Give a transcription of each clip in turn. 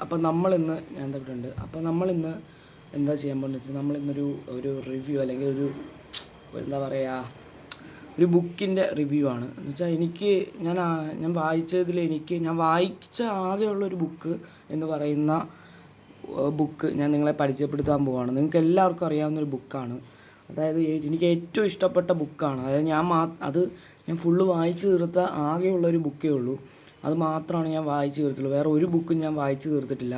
അപ്പം നമ്മളിന്ന് ഞാൻ എന്തൊക്കെയുണ്ട് അപ്പോൾ നമ്മളിന്ന് എന്താ ചെയ്യാൻ പോകുന്നത് വെച്ചാൽ നമ്മളിന്നൊരു റിവ്യൂ അല്ലെങ്കിൽ എന്താ പറയുക ഒരു ബുക്കിൻ്റെ റിവ്യൂ ആണ്. എന്ന് വെച്ചാൽ ഞാൻ വായിച്ചതിൽ ഞാൻ വായിച്ച ആകെയുള്ളൊരു ബുക്ക് എന്ന് പറയുന്ന ബുക്ക് ഞാൻ നിങ്ങളെ പരിചയപ്പെടുത്താൻ പോവുകയാണ്. നിങ്ങൾക്ക് എല്ലാവർക്കും അറിയാവുന്നൊരു ബുക്കാണ്. അതായത് എനിക്ക് ഏറ്റവും ഇഷ്ടപ്പെട്ട ബുക്കാണ്. അതായത് ഞാൻ ഫുള്ള് വായിച്ച് തീർത്ത ആകെയുള്ളൊരു ബുക്കേ ഉള്ളൂ. അത് മാത്രമാണ് ഞാൻ വായിച്ച് തീർത്തുള്ളൂ. വേറെ ഒരു ബുക്കും ഞാൻ വായിച്ച് തീർത്തിട്ടില്ല,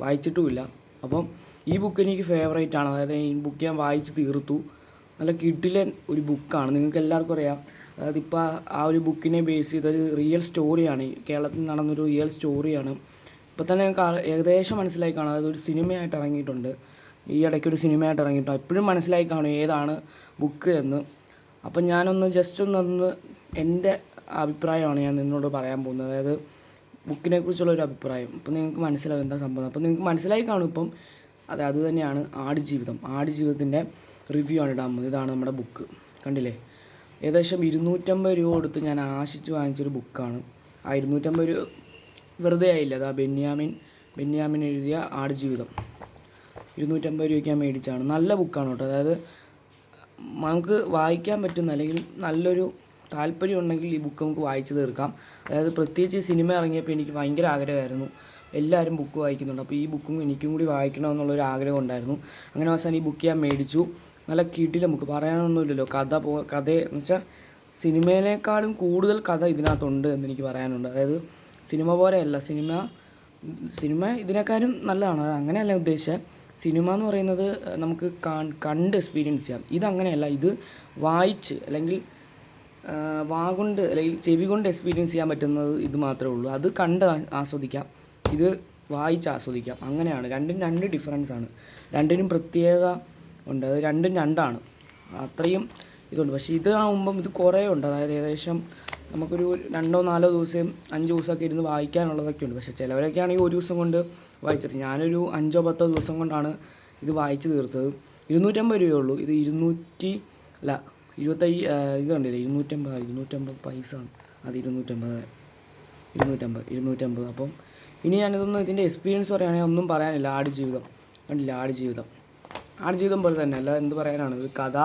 വായിച്ചിട്ടുമില്ല. അപ്പം ഈ ബുക്ക് എനിക്ക് ഫേവറേറ്റ് ആണ്. അതായത് ഈ ബുക്ക് ഞാൻ വായിച്ച് തീർത്തു. നല്ല കിടിലൻ ഒരു ബുക്കാണ്. നിങ്ങൾക്ക് എല്ലാവർക്കും അറിയാം. അതായത് ഇപ്പോൾ ആ ഒരു ബുക്കിനെ ബേസ് ചെയ്തൊരു റിയൽ സ്റ്റോറിയാണ്, കേരളത്തിൽ നടന്നൊരു റിയൽ സ്റ്റോറിയാണ്. ഇപ്പോൾ തന്നെ നിങ്ങൾക്ക് ഏകദേശം മനസ്സിലായി കാണും. അതായത് ഒരു സിനിമയായിട്ട് ഇറങ്ങിയിട്ടുണ്ട്, ഈ ഇടയ്ക്കൊരു സിനിമയായിട്ട് ഇറങ്ങിയിട്ടുണ്ട്. എപ്പോഴും മനസ്സിലായി കാണും ഏതാണ് ബുക്ക് എന്ന്. അപ്പം ഞാനൊന്ന് ജസ്റ്റ് ഒന്ന് എൻ്റെ അഭിപ്രായമാണ് ഞാൻ നിന്നോട് പറയാൻ പോകുന്നത്. അതായത് ബുക്കിനെക്കുറിച്ചുള്ളൊരു അഭിപ്രായം. അപ്പോൾ നിങ്ങൾക്ക് മനസ്സിലാവും എന്താ സംഭവം. അപ്പോൾ നിങ്ങൾക്ക് മനസ്സിലായി കാണും ഇപ്പം. അത് തന്നെയാണ് ആടുജീവിതത്തിൻ്റെ റിവ്യൂ ആണ് ഇടാൻ പോകുന്നത്. ഇതാണ് നമ്മുടെ ബുക്ക്, കണ്ടില്ലേ. ഏകദേശം 250 രൂപ കൊടുത്ത് ഞാൻ ആശിച്ച് വാങ്ങിച്ചൊരു ബുക്കാണ്. ആ 250 രൂപ വെറുതെ ആയില്ല. അതാ ബെന്യാമിൻ എഴുതിയ ആടുജീവിതം 250 രൂപയ്ക്ക് ഞാൻ മേടിച്ചാണ്. നല്ല ബുക്കാണ് കേട്ടോ. അതായത് നമുക്ക് വായിക്കാൻ പറ്റുന്ന അല്ലെങ്കിൽ നല്ലൊരു താല്പര്യം ഉണ്ടെങ്കിൽ ഈ ബുക്ക് നമുക്ക് വായിച്ച് തീർക്കാം. അതായത് പ്രത്യേകിച്ച് ഈ സിനിമ ഇറങ്ങിയപ്പോൾ എനിക്ക് ഭയങ്കര ആഗ്രഹമായിരുന്നു. എല്ലാവരും ബുക്ക് വായിക്കുന്നുണ്ട്, അപ്പോൾ ഈ ബുക്കും എനിക്കും കൂടി വായിക്കണമെന്നുള്ളൊരു ആഗ്രഹം ഉണ്ടായിരുന്നു. അങ്ങനെ അവസാനം ഈ ബുക്ക് ഞാൻ മേടിച്ചു. നല്ല കിടില ബുക്ക്, പറയാനൊന്നുമില്ലല്ലോ. കഥയെന്ന് വെച്ചാൽ സിനിമയിലേക്കാളും കൂടുതൽ കഥ ഇതിനകത്തുണ്ട് എന്നെനിക്ക് പറയാനുണ്ട്. അതായത് സിനിമ പോലെയല്ല, സിനിമ ഇതിനേക്കാളും നല്ലതാണ്. അങ്ങനെയല്ല ഉദ്ദേശിച്ചത്. സിനിമ എന്ന് പറയുന്നത് നമുക്ക് കണ്ട് എക്സ്പീരിയൻസ് ചെയ്യാം. ഇതങ്ങനെയല്ല. ഇത് വായിച്ച് അല്ലെങ്കിൽ വാഗൊണ്ട് അല്ലെങ്കിൽ ചെവി കൊണ്ട് എക്സ്പീരിയൻസ് ചെയ്യാൻ പറ്റുന്നത് ഇത് മാത്രമേ ഉള്ളൂ. അത് കണ്ട് ആസ്വദിക്കാം, ഇത് വായിച്ച് ആസ്വദിക്കാം. അങ്ങനെയാണ്. രണ്ടും രണ്ട് ഡിഫറൻസാണ്. രണ്ടിനും പ്രത്യേകത ഉണ്ട്. അത് രണ്ടും രണ്ടാണ്. അത്രയും ഇതുണ്ട്. പക്ഷേ ഇതാകുമ്പം ഇത് കുറേ ഉണ്ട്. അതായത് ഏകദേശം നമുക്കൊരു 2-4 ദിവസം 5 ദിവസമൊക്കെ ഇരുന്ന് വായിക്കാനുള്ളതൊക്കെ ഉണ്ട്. പക്ഷേ ചിലവരൊക്കെ ആണെങ്കിൽ ഒരു ദിവസം കൊണ്ട് വായിച്ചിട്ട്, ഞാനൊരു 5-10 ദിവസം കൊണ്ടാണ് ഇത് വായിച്ച് തീർത്തത്. 250 രൂപയേ ഉള്ളൂ. ഇത് 200 അല്ല 25 ഇത് കണ്ടില്ലേ, 250 പൈസ ആണ്. അത് 250. അപ്പം ഇനി ഇതിൻ്റെ എക്സ്പീരിയൻസ് പറയുകയാണെങ്കിൽ ഒന്നും പറയാനില്ല. ആടുജീവിതം കണ്ടില്ല. ആടുജീവിതം പോലെ തന്നെ അല്ല, എന്ത് പറയാനാണ്. ഇത് കഥ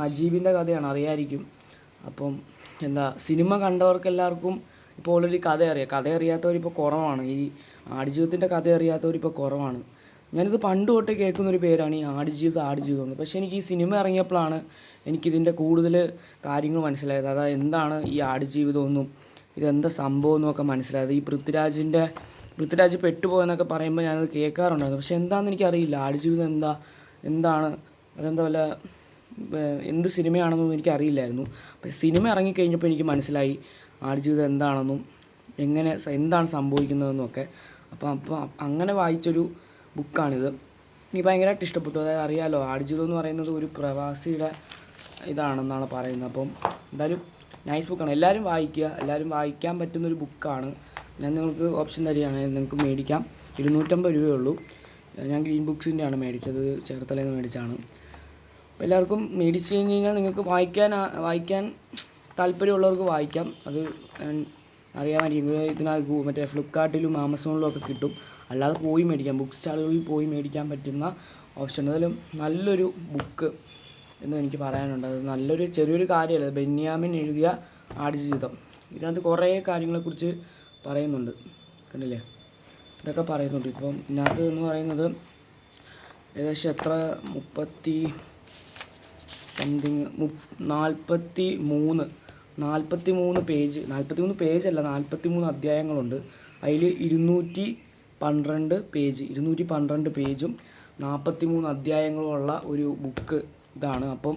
നജീബിൻ്റെ കഥയാണ്, അറിയായിരിക്കും. അപ്പം സിനിമ കണ്ടവർക്ക് എല്ലാവർക്കും ഇപ്പോൾ ഓൾറെഡി കഥ അറിയാത്തവരിപ്പോൾ കുറവാണ്. ഈ ആടുജീവിതത്തിൻ്റെ കഥ അറിയാത്തവരിപ്പോൾ കുറവാണ്. ഞാനിത് പണ്ട് തൊട്ട് കേൾക്കുന്നൊരു പേരാണ് ഈ ആടുജീവിതം. പക്ഷേ എനിക്ക് ഈ സിനിമ ഇറങ്ങിയപ്പോഴാണ് എനിക്കിതിൻ്റെ കൂടുതൽ കാര്യങ്ങൾ മനസ്സിലായത്. അതായത് എന്താണ് ഈ ആടുജീവിതമെന്നും ഇതെന്താ സംഭവം എന്നൊക്കെ മനസ്സിലായത്. ഈ പൃഥ്വിരാജ് പെട്ടുപോയെന്നൊക്കെ പറയുമ്പോൾ ഞാനത് കേൾക്കാറുണ്ടായിരുന്നു. പക്ഷേ എന്താണെന്ന് എനിക്കറിയില്ല. ആടുജീവിതം എന്താണ് അതെന്താ വല്ല എന്ത് സിനിമയാണെന്നൊന്നും എനിക്കറിയില്ലായിരുന്നു. പക്ഷേ സിനിമ ഇറങ്ങിക്കഴിഞ്ഞപ്പോൾ എനിക്ക് മനസ്സിലായി ആടുജീവിതം എന്താണെന്നും എന്താണ് സംഭവിക്കുന്നതെന്നും ഒക്കെ. അപ്പോൾ അങ്ങനെ വായിച്ചൊരു ബുക്കാണിത്. എനിക്ക് ഭയങ്കരമായിട്ട് ഇഷ്ടപ്പെട്ടു. അതായത് അറിയാമല്ലോ, ആടുജീവിതം എന്ന് പറയുന്നത് ഒരു പ്രവാസിയുടെ ഇതാണെന്നാണ് പറയുന്നത്. അപ്പം എന്തായാലും നൈസ് ബുക്കാണ്. എല്ലാവരും വായിക്കുക. എല്ലാവരും വായിക്കാൻ പറ്റുന്നൊരു ബുക്കാണ്. ഞാൻ നിങ്ങൾക്ക് ഓപ്ഷൻ തരികയാണ്, നിങ്ങൾക്ക് മേടിക്കാം. 250 രൂപയേ ഉള്ളൂ. ഞാൻ ഗ്രീൻ ബുക്സിൻ്റെയാണ് മേടിച്ചത്, ചേർത്തലയിൽ നിന്ന് മേടിച്ചാണ്. അപ്പോൾ എല്ലാവർക്കും മേടിച്ച് കഴിഞ്ഞ് കഴിഞ്ഞാൽ നിങ്ങൾക്ക് വായിക്കാൻ താല്പര്യമുള്ളവർക്ക് വായിക്കാം. അത് അറിയാമായിരിക്കും. ഇതിനകത്ത് മറ്റേ ഫ്ലിപ്കാർട്ടിലും ആമസോണിലും ഒക്കെ കിട്ടും. അല്ലാതെ പോയി മേടിക്കാം, ബുക്ക് സ്റ്റാളുകളിൽ പോയി മേടിക്കാൻ പറ്റുന്ന ഓപ്ഷൻ. അതിലും നല്ലൊരു ബുക്ക് എന്ന് എനിക്ക് പറയാനുണ്ട്. അത് ചെറിയൊരു കാര്യമല്ല. ബെന്യാമിൻ എഴുതിയ ആടുജീവിതം. ഇതിനകത്ത് കുറേ കാര്യങ്ങളെക്കുറിച്ച് പറയുന്നുണ്ട്, കണ്ടില്ലേ. ഇതൊക്കെ പറയുന്നുണ്ട്. ഇപ്പം ഇതിനകത്ത് എന്ന് പറയുന്നത് ഏകദേശം 43 പേജ്, 43 പേജല്ല, 43 അധ്യായങ്ങളുണ്ട്. അതിൽ 212 പേജും 43 അധ്യായങ്ങളുമുള്ള ഒരു ബുക്ക് ഇതാണ്. അപ്പം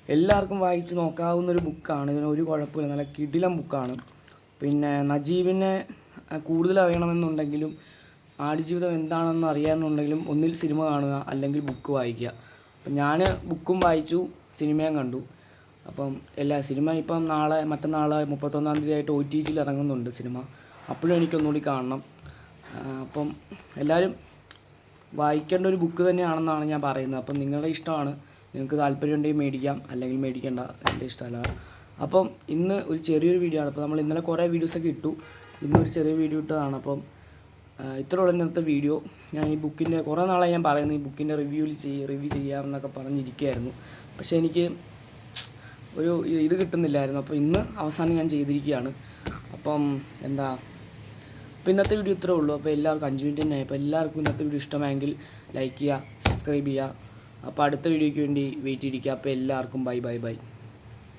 എല്ലാവർക്കും വായിച്ച് നോക്കാവുന്നൊരു ബുക്കാണ്. ഇതിനൊരു കുഴപ്പമില്ല. നല്ല കിടിലം ബുക്കാണ്. പിന്നെ നജീബിനെ കൂടുതൽ അറിയണമെന്നുണ്ടെങ്കിലും ആടുജീവിതം എന്താണെന്ന് അറിയാമെന്നുണ്ടെങ്കിലും ഒന്നിൽ സിനിമ കാണുക, അല്ലെങ്കിൽ ബുക്ക് വായിക്കുക. അപ്പം ഞാൻ ബുക്കും വായിച്ചു, സിനിമയും കണ്ടു. അപ്പം സിനിമ ഇപ്പം മറ്റന്നാൾ 31-ാം തീയതി ആയിട്ട് OTTയിൽ ഇറങ്ങുന്നുണ്ട് സിനിമ. അപ്പോഴും എനിക്കൊന്നുകൂടി കാണണം. അപ്പം എല്ലാവരും വായിക്കേണ്ട ഒരു ബുക്ക് തന്നെയാണെന്നാണ് ഞാൻ പറയുന്നത്. അപ്പം നിങ്ങളുടെ ഇഷ്ടമാണ്. നിങ്ങൾക്ക് താല്പര്യമുണ്ടെങ്കിൽ മേടിക്കാം, അല്ലെങ്കിൽ മേടിക്കേണ്ട, എൻ്റെ ഇഷ്ടമല്ല. അപ്പം ഇന്ന് ഒരു ചെറിയൊരു വീഡിയോ ആണ്. അപ്പോൾ നമ്മൾ ഇന്നലെ കുറേ വീഡിയോസൊക്കെ ഇട്ടു. ഇന്നൊരു ചെറിയ വീഡിയോ ഇട്ടതാണ്. അപ്പം ഇത്രേ ഉള്ളൂ ഇന്നത്തെ വീഡിയോ. ഞാൻ ഈ ബുക്കിൻ്റെ കുറേ നാളായി ഞാൻ പറയുന്നു ഈ ബുക്കിൻ്റെ റിവ്യൂ ചെയ്യാമെന്നൊക്കെ പറഞ്ഞിരിക്കുകയായിരുന്നു. പക്ഷേ എനിക്ക് ഒരു ഇത് കിട്ടുന്നില്ലായിരുന്നു. അപ്പോൾ ഇന്ന് അവസാനം ഞാൻ ചെയ്തിരിക്കുകയാണ്. അപ്പം അപ്പോൾ ഇന്നത്തെ വീഡിയോ ഇത്രേ ഉള്ളൂ. അപ്പോൾ എല്ലാവർക്കും 5 മിനിറ്റ് തന്നെ ആയി. അപ്പോൾ എല്ലാവർക്കും ഇന്നത്തെ വീഡിയോ ഇഷ്ടമായെങ്കിൽ ലൈക്ക് ചെയ്യുക, സബ്സ്ക്രൈബ് ചെയ്യുക. അപ്പോൾ അടുത്ത വീഡിയോയ്ക്ക് വേണ്ടി വെയിറ്റ് ചെയ്തിരിക്കുക. അപ്പോൾ എല്ലാവർക്കും ബൈ.